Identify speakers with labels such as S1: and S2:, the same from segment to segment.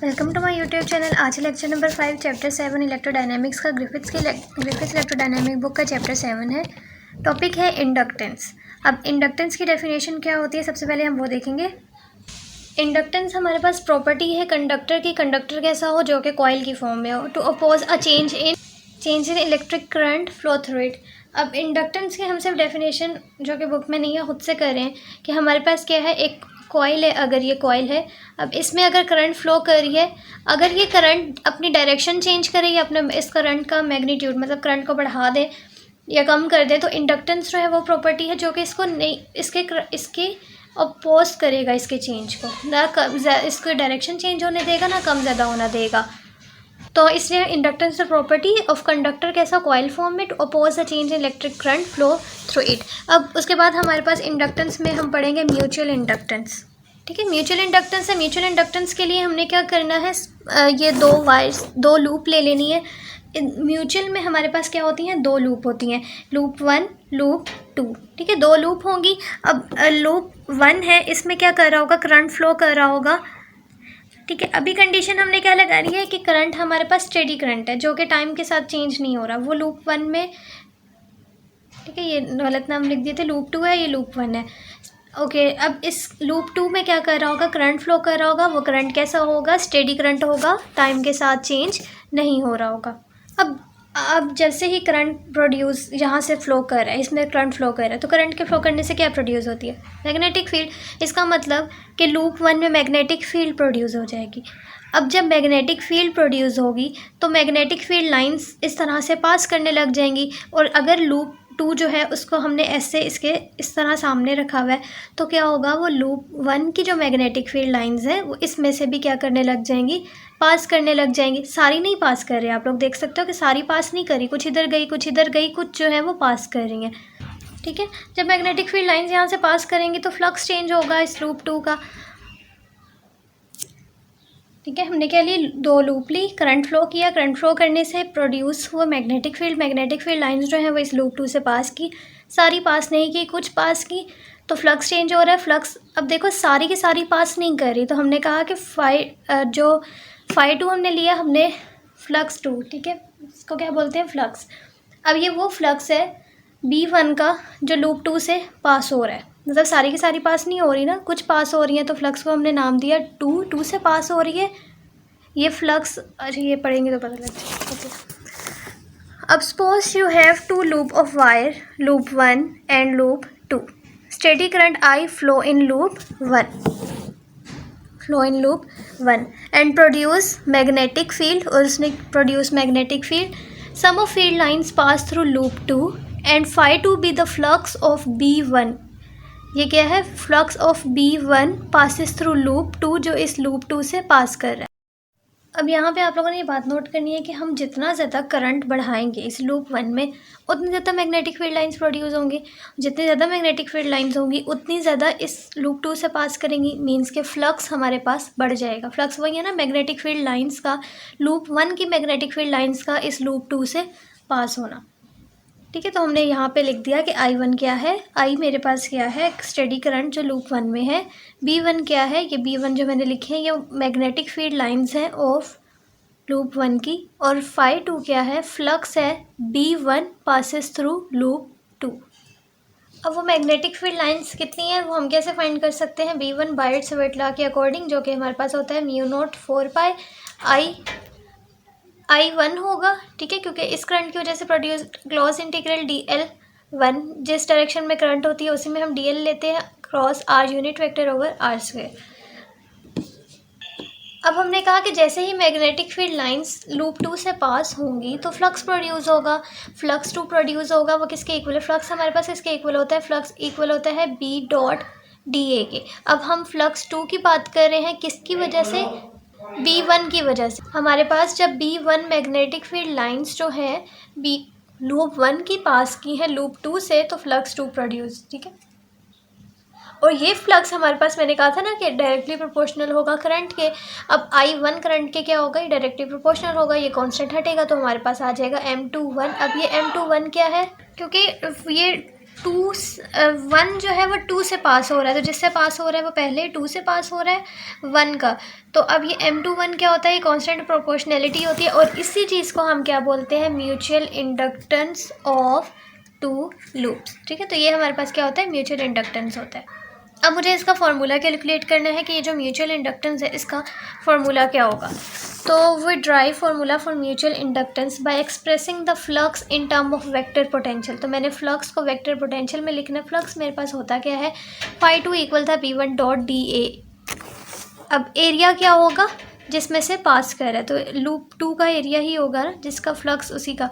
S1: Welcome to my YouTube channel. आज lecture number 5 chapter 7 electrodynamics का Griffiths electrodynamic book का chapter 7 है। Topic है इंडक्टेंस। अब इंडक्टेंस की डेफिनेशन क्या होती है, सबसे पहले हम वो देखेंगे। इंडक्टेंस हमारे पास प्रॉपर्टी है कंडक्टर की। कंडक्टर कैसा हो, जो कि कॉइल की फॉर्म में हो, to oppose a change in electric current flow through it. अब इंडक्टेंस की हम सिर्फ डेफिनेशन जो कि बुक में नहीं है खुद से कर रहे हैं कि हमारे पास क्या है, एक कॉइल है। अगर ये कॉइल है, अब इसमें अगर करंट फ्लो कर रही है, अगर ये करंट अपनी डायरेक्शन चेंज करे या अपने इस करंट का मैग्नीट्यूड मतलब करंट को बढ़ा दे या कम कर दे, तो इंडक्टेंस जो है वो प्रॉपर्टी है जो कि इसको नहीं इसके अपोज करेगा, इसके चेंज को ना कम इसको डायरेक्शन चेंज होने देगा ना कम ज़्यादा होना देगा। तो इसलिए inductance the property of conductor कैसा, कॉइल फॉर्म में, to oppose the change in electric current flow through it. अब उसके बाद हमारे पास इंडक्टेंस में हम पढ़ेंगे म्यूचुअल इंडक्टेंस। ठीक है, म्यूचुअल इंडक्टेंस है। म्यूचुअल इंडक्टेंस के लिए हमने क्या करना है, ये दो लूप ले लेनी है। म्यूचुअल में हमारे पास क्या होती हैं, दो लूप होती हैं, लूप 1 लूप 2। ठीक है, दो लूप होंगी। अब लूप 1 है, इसमें क्या कर रहा होगा, करंट फ्लो कर रहा होगा। ठीक है, अभी कंडीशन हमने क्या लगानी है कि करंट हमारे पास स्टेडी करंट है जो कि टाइम के साथ चेंज नहीं हो रहा, वो लूप 1 में। ठीक है, ये गलत नाम लिख दिए थे, लूप 2 है, ये लूप 1 है। ओके, अब इस लूप 2 में क्या कर रहा होगा, करंट फ्लो कर रहा होगा। वो करंट कैसा होगा, स्टेडी करंट होगा, टाइम के साथ चेंज नहीं हो रहा होगा। अब जैसे ही करंट प्रोड्यूस यहाँ से फ्लो कर रहा है, इसमें करंट फ्लो कर रहा है, तो करंट के फ्लो करने से क्या प्रोड्यूस होती है, मैग्नेटिक फील्ड। इसका मतलब कि लूप 1 में मैग्नेटिक फील्ड प्रोड्यूस हो जाएगी। अब जब मैग्नेटिक फील्ड प्रोड्यूस होगी तो मैग्नेटिक फील्ड लाइंस इस तरह से पास करने लग जाएंगी। और अगर लूप 2 जो है उसको हमने ऐसे इसके इस तरह सामने रखा हुआ है, तो क्या होगा, वो लूप 1 की जो मैग्नेटिक फील्ड लाइंस हैं वो इसमें से भी क्या करने लग जाएंगी, पास करने लग जाएंगी। सारी नहीं पास कर रहे हैं, आप लोग देख सकते हो कि सारी पास नहीं करी, कुछ इधर गई कुछ इधर गई, कुछ जो है वो पास कर रही हैं। ठीक है, जब मैग्नेटिक फील्ड लाइंस यहाँ से पास करेंगी तो फ्लक्स चेंज होगा इस लूप 2 का। ठीक है, हमने क्या ली, दो लूप ली, करंट फ्लो किया, करंट फ्लो करने से प्रोड्यूस हुआ मैग्नेटिक फील्ड लाइंस जो है वो इस लूप 2 से पास की, सारी पास नहीं की, कुछ पास की, तो फ्लक्स चेंज हो रहा है। फ्लक्स अब देखो सारी की सारी पास नहीं कर रही, तो हमने कहा कि फाई 2 हमने लिया, हमने फ्लक्स 2। ठीक है, इसको क्या बोलते हैं, फ्लक्स। अब ये वो फ्लक्स है B1 का जो लूप 2 से पास हो रहा है, मतलब सारी की सारी पास नहीं हो रही ना, कुछ पास हो रही है, तो फ्लक्स को हमने नाम दिया 2 से पास हो रही है ये फ्लक्स। अच्छा, ये पढ़ेंगे तो पता लग जाएगा। अब suppose you have 2 loop of wire, loop 1 and loop 2। Steady current I flow in loop 1 and produce magnetic field, और उसने produce magnetic field. Some of field lines pass through loop 2 and phi 2 be the flux of B1। ये क्या है, flux of B1 passes through loop 2, जो इस loop 2 से पास कर रहा है। अब यहाँ पे आप लोगों ने ये बात नोट करनी है कि हम जितना ज़्यादा करंट बढ़ाएंगे इस लूप 1 में, उतनी ज़्यादा मैग्नेटिक फील्ड लाइंस प्रोड्यूस होंगी। जितनी ज़्यादा मैग्नेटिक फील्ड लाइंस होंगी उतनी ज़्यादा इस लूप 2 से पास करेंगी, मीन्स के फ्लक्स हमारे पास बढ़ जाएगा। फ्लक्स वही है ना, मैग्नेटिक फील्ड लाइंस का, लूप 1 की मैग्नेटिक फील्ड लाइंस का इस लूप 2 से पास होना। ठीक है, तो हमने यहाँ पे लिख दिया कि I1 क्या है, I मेरे पास क्या है, स्टेडी करंट जो लूप 1 में है। B1 क्या है, ये B1 जो मैंने लिखे हैं ये मैग्नेटिक फील्ड लाइंस हैं ऑफ लूप 1 की। और फाई 2 क्या है, फ्लक्स है B1 पासिस थ्रू लूप 2। अब वो मैग्नेटिक फील्ड लाइंस कितनी है वो हम कैसे फाइंड कर सकते हैं, B1 बायर्ट्स-सवेट लॉ के अकॉर्डिंग, जो कि हमारे पास होता है μ0 4π I1 होगा। ठीक है, क्योंकि इस करंट की वजह से प्रोड्यूस क्लॉज इंटीग्रल DL1, जिस डायरेक्शन में करंट होती है उसी में हम DL लेते हैं, cross R unit vector over R²। अब हमने कहा कि जैसे ही मैग्नेटिक फील्ड लाइंस लूप 2 से पास होंगी तो फ्लक्स प्रोड्यूस होगा, फ्लक्स 2 प्रोड्यूस होगा। वो किसके इक्वल है, फ्लक्स हमारे पास किसके इक्वल होता है, फ्लक्स इक्वल होता है B.DA के। अब हम फ्लक्स 2 की बात कर रहे हैं किसकी वजह से, B1 की वजह से। हमारे पास जब B1 मैग्नेटिक फील्ड लाइंस जो है बी लूप 1 की पास की है लूप 2 से, तो फ्लक्स 2 प्रोड्यूस। ठीक है, और ये फ्लक्स हमारे पास मैंने कहा था ना कि डायरेक्टली प्रोपोर्शनल होगा करंट के। अब I1 करंट के क्या होगा, ये डायरेक्टली प्रोपोर्शनल होगा, ये कांस्टेंट हटेगा तो हमारे पास आ जाएगा M21। अब ये M21 क्या है, क्योंकि ये वन जो है वो 2 से पास हो रहा है, तो जिससे पास हो रहा है वो पहले 2 से पास हो रहा है 1 का। तो अब ये M21 क्या होता है, ये कांस्टेंट प्रोपोर्शनैलिटी होती है, और इसी चीज़ को हम क्या बोलते हैं, म्यूचुअल इंडक्टेंस ऑफ 2 लूप्स। ठीक है, तो ये हमारे पास क्या होता है, म्यूचुअल इंडक्टेंस होता है। अब मुझे इसका फार्मूला कैलकुलेट करना है कि ये जो म्यूचुअल इंडक्टेंस है इसका फार्मूला क्या होगा। तो we derive formula for mutual inductance by expressing the flux in term of vector potential. तो मैंने फ्लक्स को वेक्टर पोटेंशियल में लिखना है। फ्लक्स मेरे पास होता क्या है, φ2 इक्वल था p1 डॉट dA। अब एरिया क्या होगा, जिसमें से पास कर रहा है, तो लूप 2 का एरिया ही होगा ना, जिसका फ्लक्स उसी का।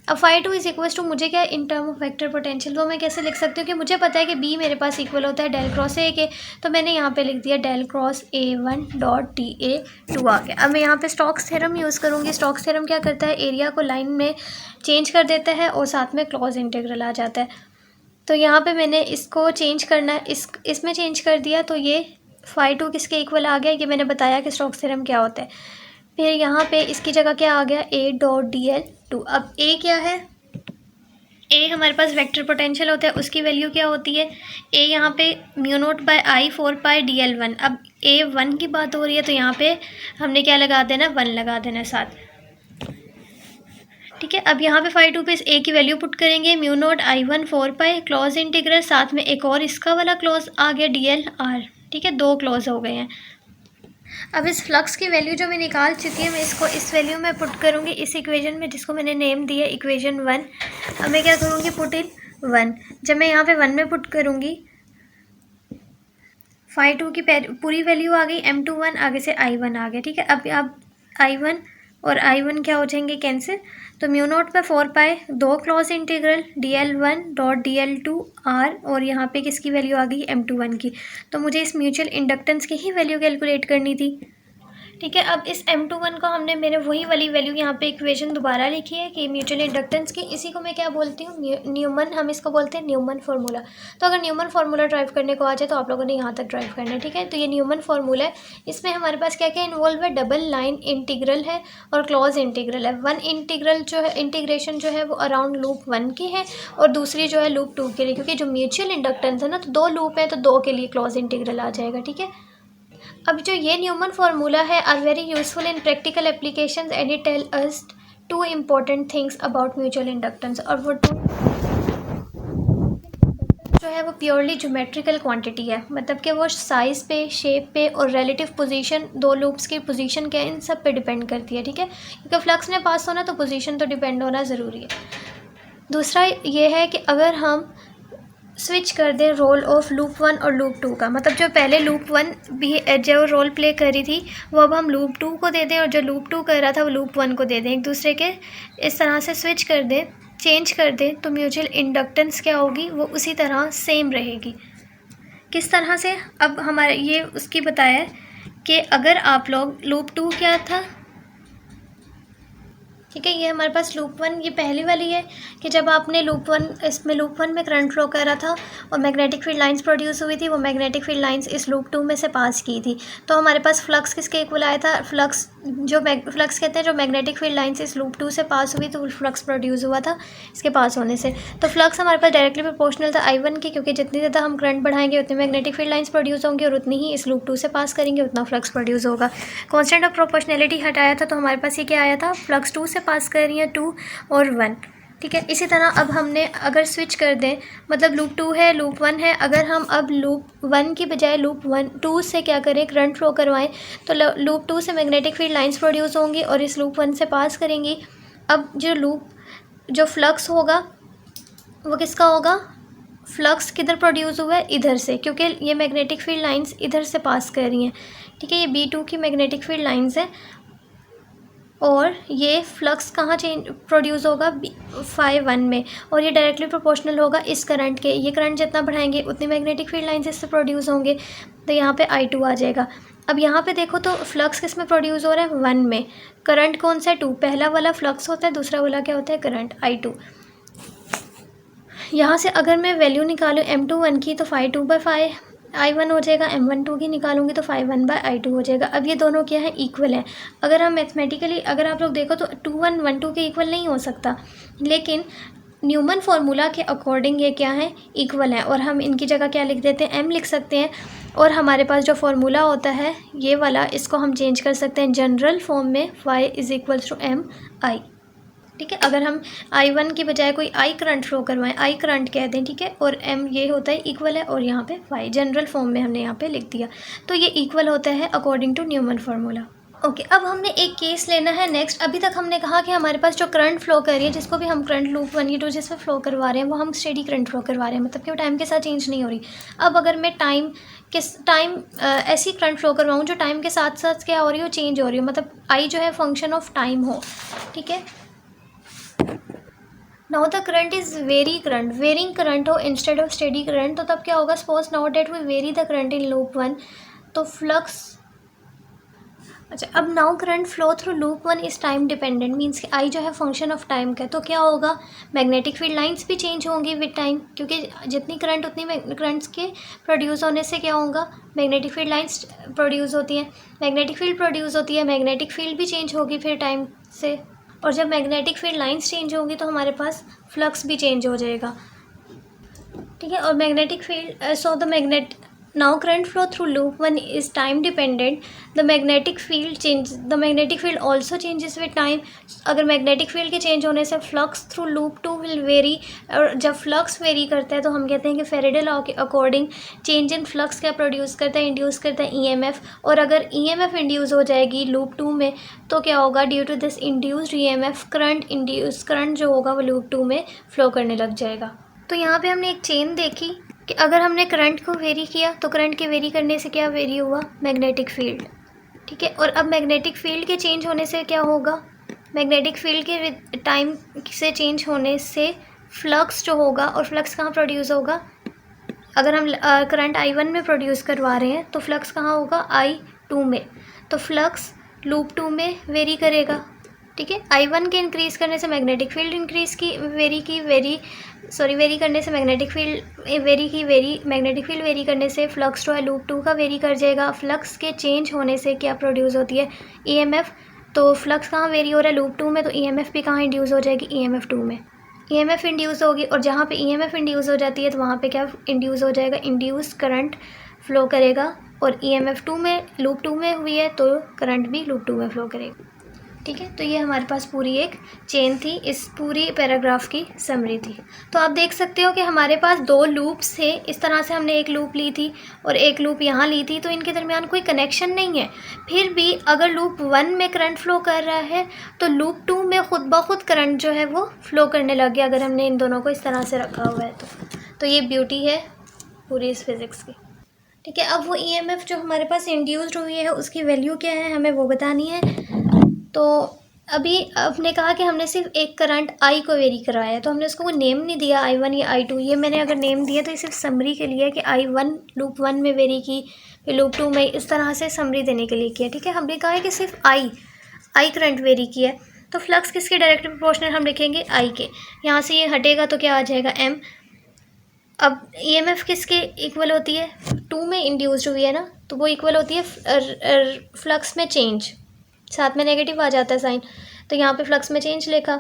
S1: अब φ2 इज इक्वल टू, मुझे क्या है, इन टर्म ऑफ वेक्टर पोटेंशियल, वो मैं कैसे लिख सकती हूँ कि मुझे पता है कि B मेरे पास इक्वल होता है डेल क्रॉस A के, तो मैंने यहाँ पे लिख दिया del cross A1 dot dA2 आ गया। अब मैं यहाँ पे स्टोक्स थ्योरम यूज़ करूँगी। स्टोक्स थ्योरम क्या करता है, एरिया को लाइन में चेंज कर देता है और साथ में क्लोज इंटीग्रल आ जाता है। तो यहाँ पर मैंने इसको चेंज करना है, इसमें चेंज कर दिया, तो ये φ2 किसके इक्वल आ गया, ये मैंने बताया कि स्टोक्स थ्योरम क्या होता है। फिर यहाँ पे इसकी जगह क्या आ गया, A डॉट dL2। अब A क्या है, ए हमारे पास वेक्टर पोटेंशियल होता है, उसकी वैल्यू क्या होती है, ए यहाँ पे म्यू नोट बाय आई 4πdl1। अब A1 की बात हो रही है, तो यहाँ पे हमने क्या लगा देना, 1 लगा देना साथ। ठीक है, अब यहाँ पे φ2 पे ए की वैल्यू पुट करेंगे, mu nought I1 4π closed integral, साथ में एक और इसका वाला क्लॉज आ गया dl(r). ठीक है, 2 क्लॉज हो गए हैं। अब इस फ्लक्स की वैल्यू जो मैं निकाल चुकी है, मैं इसको इस वैल्यू में पुट करूँगी इस इक्वेशन में, जिसको मैंने नेम दिया इक्वेशन 1। अब मैं क्या करूँगी, पुट इन 1। जब मैं यहाँ पे 1 में पुट करूँगी, φ2 की पूरी वैल्यू आ गई, M21 आगे से I1 आ गया। ठीक है, अब I1 और I1 क्या हो जाएंगे, कैंसिल। तो म्यू नोट पे 4π 2 clause integral dl1 dot dl2r, और यहाँ पे किसकी वैल्यू आ गई, M21 की। तो मुझे इस म्यूचुअल इंडक्टेंस की ही वैल्यू कैलकुलेट करनी थी। ठीक है, अब इस M21 को मैंने वही वाली वैल्यू यहाँ पे इक्वेशन दोबारा लिखी है कि म्यूचुअल इंडक्टेंस की, इसी को मैं क्या बोलती हूँ, न्यूमन, हम इसको बोलते हैं न्यूमन फार्मूला। तो अगर न्यूमन फार्मूला ड्राइव करने को आ जाए तो आप लोगों ने यहाँ तक ड्राइव करना है। ठीक है, तो ये न्यूमन फार्मूला है, इसमें हमारे पास क्या क्या इन्वॉल्व है, डबल लाइन इंटीग्रल है और क्लॉज इंटीग्रल है। वन इंटीग्रल जो है, इंटीग्रेशन जो है वो अराउंड लूप 1 की है, और दूसरी जो है लूप 2 के लिए, क्योंकि जो म्यूचुअल इंडक्टेंस है ना, तो 2 लूप है, तो 2 के लिए क्लॉज इंटीग्रल आ जाएगा। ठीक है, अब जो ये न्यूमन फार्मूला है are very useful in practical applications and it tell us 2 important things about mutual inductance. और वो 2 जो है वो प्योरली ज्योमेट्रिकल क्वांटिटी है, मतलब कि वो साइज़ पे, शेप पे और रिलेटिव पोजीशन, 2 लूप्स की पोजीशन क्या है, इन सब पे डिपेंड करती है। ठीक है, क्योंकि फ्लक्स ने पास होना तो पोजीशन तो डिपेंड होना ज़रूरी है। दूसरा ये है कि अगर हम स्विच कर दें रोल ऑफ लूप 1 और लूप 2 का, मतलब जो पहले लूप 1 भी जो रोल प्ले कर रही थी वो अब हम लूप 2 को दे दें, और जो लूप 2 कर रहा था वो लूप 1 को दे दें, एक दूसरे के इस तरह से स्विच कर दें, चेंज कर दें, तो म्यूचुअल इंडक्टेंस क्या होगी, वो उसी तरह सेम रहेगी। किस तरह से, अब हमारे ये उसकी बताया है कि अगर आप लोग लूप 2 क्या था, ठीक है, ये हमारे पास लूप 1, ये पहली वाली है कि जब आपने लूप 1 में करंट फ्लो करा था और मैग्नेटिक फील्ड लाइंस प्रोड्यूस हुई थी, वो मैग्नेटिक फील्ड लाइंस इस लूप 2 में से पास की थी, तो हमारे पास फ्लक्स किसके इक्वल आया था, फ्लक्स कहते हैं जो मैग्नेटिक फील्ड लाइंस इस लूप 2 से पास हुई, तो फ्लक्स प्रोड्यूस हुआ था इसके पास होने से। तो फ्लक्स हमारे पास डायरेक्टली प्रोपोर्शनल था I1 की, क्योंकि जितनी ज़्यादा हम करंट बढ़ाएंगे उतनी मैग्नेटिक फील्ड लाइंस प्रोड्यूस होंगी, और उतनी ही इस लूप 2 से पास करेंगे उतना फ्लक्स प्रोड्यूस होगा। कॉन्स्टेंट ऑफ प्रोपोर्शनैलिटी हटाया था, तो हमारे पास ये क्या आया था, फ्लक्स 2 से पास कर रही है 2 और 1। ठीक है, इसी तरह अब हमने अगर स्विच कर दें, मतलब लूप 2 है, लूप 1 है, अगर हम अब लूप 1 की बजाय लूप 2 से क्या करें, करंट फ्लो करवाएं, तो लूप 2 से मैग्नेटिक फील्ड लाइंस प्रोड्यूस होंगी और इस लूप 1 से पास करेंगी। अब जो फ्लक्स होगा वो किसका होगा, फ्लक्स किधर प्रोड्यूस हुआ है, इधर से, क्योंकि ये मैग्नेटिक फील्ड लाइंस इधर से पास कर रही हैं। ठीक है, ये B2 की मैग्नेटिक फील्ड लाइंस है, और ये फ्लक्स कहाँ प्रोड्यूस होगा, φ1 में, और ये डायरेक्टली प्रोपोर्शनल होगा इस करंट के। ये करंट जितना बढ़ाएंगे उतनी मैग्नेटिक फील्ड लाइंस इससे प्रोड्यूस होंगे, तो यहाँ पे I2 आ जाएगा। अब यहाँ पे देखो तो फ्लक्स किस में प्रोड्यूस हो रहा है, 1 में। करंट कौन सा है, 2। पहला वाला फ्लक्स होता है, दूसरा वाला क्या होता है, करंट I2। यहाँ से अगर मैं वैल्यू निकालूँ M21 की, तो φ2/φ I1 हो जाएगा, M12 की निकालूंगी तो φ1/I2 हो जाएगा। अब ये दोनों क्या है, इक्वल हैं। अगर हम मैथमेटिकली अगर आप लोग देखो तो 2 1 1 2 के इक्वल नहीं हो सकता, लेकिन न्यूमन फार्मूला के अकॉर्डिंग ये क्या है, इक्वल है, और हम इनकी जगह क्या लिख देते हैं, m लिख सकते हैं। और हमारे पास जो फार्मूला होता है ये वाला, इसको हम चेंज कर सकते हैं जनरल फॉर्म में, y is equal to M I. ठीक है, अगर हम I1 की बजाय कोई I करंट फ्लो करवाएं, I करंट कह दें, ठीक है, और M ये होता है इक्वल है, और यहाँ पे Y जनरल फॉर्म में हमने यहाँ पे लिख दिया, तो ये इक्वल होता है according to Neumann formula. Okay, अब हमने एक केस लेना है नेक्स्ट। अभी तक हमने कहा कि हमारे पास जो करंट फ्लो कर रही है, जिसको भी हम करंट लूप 1 या 2 जिसमें फ्लो करवा रहे हैं, वो हम स्टेडी करंट फ्लो करवा रहे हैं, मतलब कि वो टाइम के साथ चेंज नहीं हो रही। अब अगर मैं ऐसी करंट फ्लो करवाऊँ जो टाइम के साथ साथ क्या हो रही हो, चेंज हो रही हो, मतलब आई जो है फंक्शन ऑफ टाइम हो, ठीक है। Now the current is varying current हो इंस्टेड ऑफ स्टेडी करंट, तो तब क्या होगा, suppose now that we vary the current in loop 1, तो फ्लक्स, अच्छा, अब now current flow through loop 1 is time dependent, means कि आई जो है फंक्शन ऑफ टाइम का, तो क्या होगा, मैग्नेटिक फील्ड लाइंस भी चेंज होंगी विद टाइम, क्योंकि जितनी करंट उतनी करंट्स के प्रोड्यूस होने से क्या होगा, मैग्नेटिक फील्ड लाइंस प्रोड्यूस होती हैं, मैग्नेटिक फील्ड प्रोड्यूस होती है, मैग्नेटिक फील्ड भी चेंज होगी फिर टाइम से, और जब मैग्नेटिक फील्ड लाइंस चेंज होंगी तो हमारे पास फ्लक्स भी चेंज हो जाएगा, ठीक है। और magnetic field, so the magnet now current flow through loop 1 is time dependent, the magnetic field also changes with time. अगर मैग्नेटिक फील्ड के चेंज होने से flux through loop 2 will very, और जब फ्लक्स वेरी करता है तो हम कहते हैं कि फेरेडे लॉ के अकॉर्डिंग चेंज इन फ्लक्स क्या प्रोड्यूस करता है, इंड्यूस करता है EMF, और अगर EMF इंड्यूस हो जाएगी लूप 2 में तो क्या होगा, due to this induced EMF current जो होगा वो लूप 2 में फ्लो करने लग जाएगा। तो यहाँ पे हमने एक चेन देखी कि अगर हमने करंट को वेरी किया तो करंट के वेरी करने से क्या वेरी हुआ, मैग्नेटिक फील्ड, ठीक है। और अब मैग्नेटिक फील्ड के चेंज होने से क्या होगा, मैग्नेटिक फील्ड के टाइम से चेंज होने से फ्लक्स जो होगा, और फ्लक्स कहाँ प्रोड्यूस होगा, अगर हम करंट I1 में प्रोड्यूस करवा रहे हैं तो फ्लक्स कहाँ होगा, I2 में, तो फ्लक्स लूप 2 में वेरी करेगा, ठीक है। I1 के इंक्रीज़ करने से मैग्नेटिक फील्ड वेरी करने से मैग्नेटिक फील्ड वेरी करने से फ्लक्स जो है लूप 2 का वेरी कर जाएगा। फ्लक्स के चेंज होने से क्या प्रोड्यूस होती है, EMF, तो फ्लक्स कहाँ वेरी हो रहा है, लूप 2 में, तो EMF भी कहाँ इंड्यूस हो जाएगी, EMF 2 में EMF इंड्यूस होगी, और जहाँ पे EMF इंड्यूस हो जाती है तो वहाँ पे क्या इंड्यूस हो जाएगा, इंड्यूस करंट फ्लो करेगा, और EMF 2 में लूप 2 में हुई है तो करंट भी लूप 2 में फ्लो करेगा, ठीक है। तो ये हमारे पास पूरी एक चेन थी, इस पूरी पैराग्राफ की समरी थी। तो आप देख सकते हो कि हमारे पास 2 लूप्स थे, इस तरह से हमने एक लूप ली थी और एक लूप यहाँ ली थी, तो इनके दरमियान कोई कनेक्शन नहीं है। फिर भी अगर लूप 1 में करंट फ्लो कर रहा है तो लूप 2 में खुद ब खुद करंट जो है वो फ्लो करने लग गया, अगर हमने इन दोनों को इस तरह से रखा हुआ है तो ये ब्यूटी है पूरी इस फिज़िक्स की, ठीक है। अब वो EMF जो हमारे पास इंड्यूस्ड हुई है उसकी वैल्यू क्या है, हमें वो बतानी है। तो अभी आपने कहा कि हमने सिर्फ एक करंट I को वेरी कराया है, तो हमने उसको कोई नेम नहीं दिया I1 या I2, ये मैंने अगर नेम दिया तो ये सिर्फ समरी के लिए कि I1 लूप 1 में वेरी की, फिर लूप 2 में, इस तरह से समरी देने के लिए किया, ठीक है। हमने कहा है कि सिर्फ I करंट वेरी किया है, तो फ्लक्स किसके डायरेक्टली प्रोपोर्शनल हम लिखेंगे, I के, यहाँ से ये हटेगा तो क्या आ जाएगा, M। अब EMF किसके इक्वल होती है, 2 में इंड्यूस्ड हुई है ना, तो वो इक्वल होती है फ्लक्स में चेंज, साथ में नेगेटिव आ जाता है साइन, तो यहाँ पे फ्लक्स में चेंज लिखा।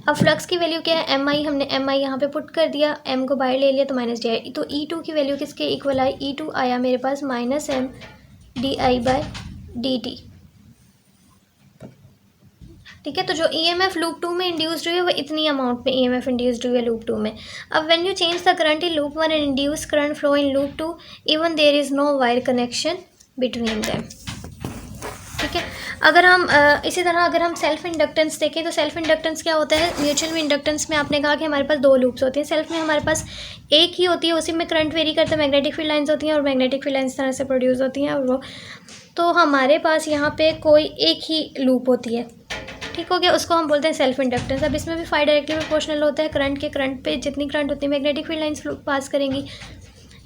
S1: अब फ्लक्स की वैल्यू क्या है, MI, हमने MI यहाँ पे पुट कर दिया, M को बाहर ले लिया तो माइनस DI, तो E2 की वैल्यू किसके इक्वल आई, E2 आया मेरे पास -M DI/dt, ठीक है। तो जो EMF लूप 2 में इंड्यूस्ड हुई है वो इतनी अमाउंट में EMF इंड्यूस्ड हुई है लूप 2 में। अब when you change the current in loop 1 and induce current flow in loop 2 even there is no wire connection between them, ठीक है। अगर हम इसी तरह अगर हम सेल्फ इंडक्टेंस देखें तो सेल्फ इंडक्टेंस क्या होता है, म्यूचुअल इंडक्टेंस में आपने कहा कि हमारे पास 2 लूप्स होते हैं, सेल्फ में हमारे पास एक ही होती है, उसी में करंट वेरी करता है, मैग्नेटिक फील्ड लाइंस होती हैं और मैग्नेटिक फील्ड लाइंस तरह से प्रोड्यूस होती हैं, और वो तो हमारे पास यहाँ पे कोई एक ही लूप होती है, ठीक हो गया, उसको हम बोलते हैं सेल्फ इंडक्टेंस। अब इसमें भी फाई डायरेक्टली प्रोपोर्शनल होता है, करंट पे जितनी करंट होती है मैग्नेटिक फील्ड लाइंस पास करेंगी,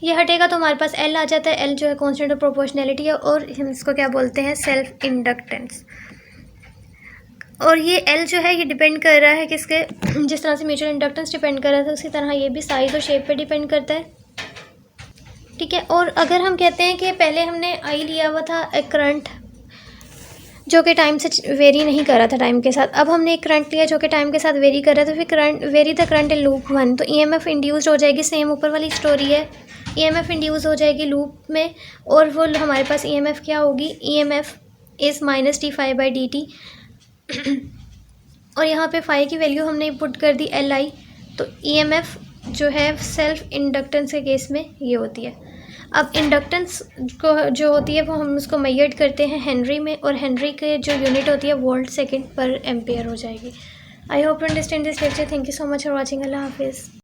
S1: ये हटेगा तो हमारे पास L आ जाता है, L जो है कांस्टेंट ऑफ प्रोपोर्शनैलिटी है, और हम इसको क्या बोलते हैं, सेल्फ इंडक्टेंस। और ये L जो है ये डिपेंड कर रहा है किसके, जिस तरह से म्यूचुअल इंडक्टेंस डिपेंड कर रहा था उसी तरह ये भी साइज और शेप पे डिपेंड करता है, ठीक है। और अगर हम कहते हैं कि पहले हमने I लिया हुआ था एक करंट जो कि टाइम से वेरी नहीं कर रहा था टाइम के साथ। अब हमने एक करंट लिया जो कि टाइम के साथ वेरी कर रहा था, तो फिर current very the current in loop 1, तो ईएमएफ इंड्यूस्ड हो जाएगी, सेम ऊपर वाली स्टोरी है। ईएमएफ इंड्यूस हो जाएगी लूप में, और वो हमारे पास ईएमएफ क्या होगी, EMF is minus d phi by d t. और यहाँ पे फाई की वैल्यू हमने पुट कर दी एल आई, तो ईएमएफ जो है सेल्फ इंडक्टेंस के केस में ये होती है। अब इंडक्टेंस को जो होती है वो हम उसको मेजर करते हैं हेनरी में, और हेनरी के जो यूनिट होती है वोल्ट सेकंड पर एम्पेयर हो जाएगी। I hope you understand this lecture. Thank you so much for watching. अल्लाह हाफिज़।